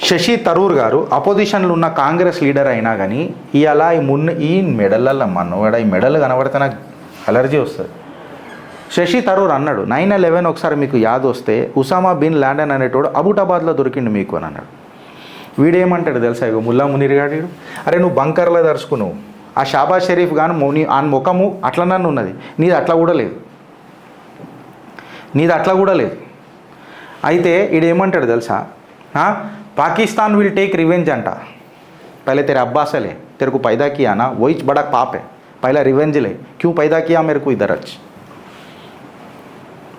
శశి థరూర్ గారు అపోజిషన్లో ఉన్న కాంగ్రెస్ లీడర్ అయినా కానీ ఇవాళ ఈ మెడలల్లో మనవాడ ఈ మెడల్ కనబడితే నాకు అలర్జీ వస్తుంది. శశి థరూర్ అన్నాడు 9/11 ఒకసారి మీకు యాద్ వస్తే ఉసామా బిన్ లాడెన్ అనేటోడు అబుటాబాద్లో దొరికిండు మీకు అని అన్నాడు. వీడేమంటాడు తెలుసా, ఇగో ముల్లా మునీర్ గాడు, అరే నువ్వు బంకర్లో దరుచుకున్నావు, ఆ షాబాజ్ షరీఫ్ గాను ఆ ముఖము అట్లనన్ను ఉన్నది, నీది అట్లా కూడా లేదు. అయితే ఈడేమంటాడు తెలుసా, पाकिस्तान विल टेक रिवेंज अंटा, पहले तेरे अब्बास से ले, तेरे को पैदा किया ना वही बड़ा पाप है, पहला रिवेंज ले, क्यों पैदा किया मेरे को इधर अच्छ.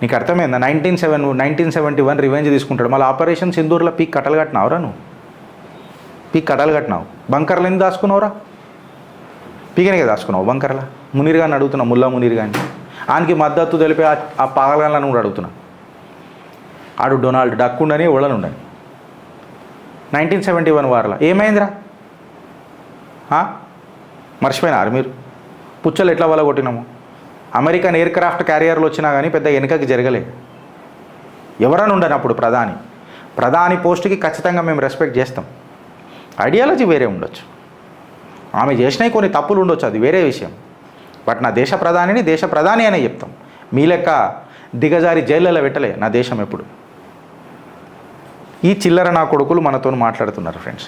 నీకు అర్థమైందా? 1971 రివెంజ్ తీసుకుంటాడు. మళ్ళీ ఆపరేషన్ సింధూర్లో పీక్ కట్టలు కట్టినావురా, నువ్వు పీక్ కట్టలు కట్టినావు, బంకర్లు ఎందుకు దాచుకున్నావురా? పీకనే దాచుకున్నావు బంకర్లా. మునీర్ గారిని అడుగుతున్నా, ముల్లా మునీర్ గారిని, ఆయనకి మద్దతు తెలిపి ఆ పాగలను కూడా అడుగుతున్నా. ఆడు డొనాల్డ్ డక్ ఉండని ఓళ్ళని ఉండని 1971 వార్లో ఏమైందిరా? మర్చిపోయినారు మీరు? పుచ్చలు ఎట్లా వల్ల కొట్టినాము? అమెరికన్ ఎయిర్ క్రాఫ్ట్ క్యారియర్లు వచ్చినా కానీ పెద్ద వెనుకకి జరగలేదు. ఎవరైనా ఉండని అప్పుడు ప్రధాని పోస్ట్కి ఖచ్చితంగా మేము రెస్పెక్ట్ చేస్తాం. ఐడియాలజీ వేరే ఉండొచ్చు, ఆమె చేసినవి కొన్ని తప్పులు ఉండొచ్చు, అది వేరే విషయం. బట్ నా దేశ ప్రధాని అనే చెప్తాం. మీ లెక్క దిగజారి జైళ్ళలో పెట్టలే నా దేశం ఎప్పుడు. ఈ చిల్లర నా కొడుకులు మనతో మాట్లాడుతున్నారు ఫ్రెండ్స్.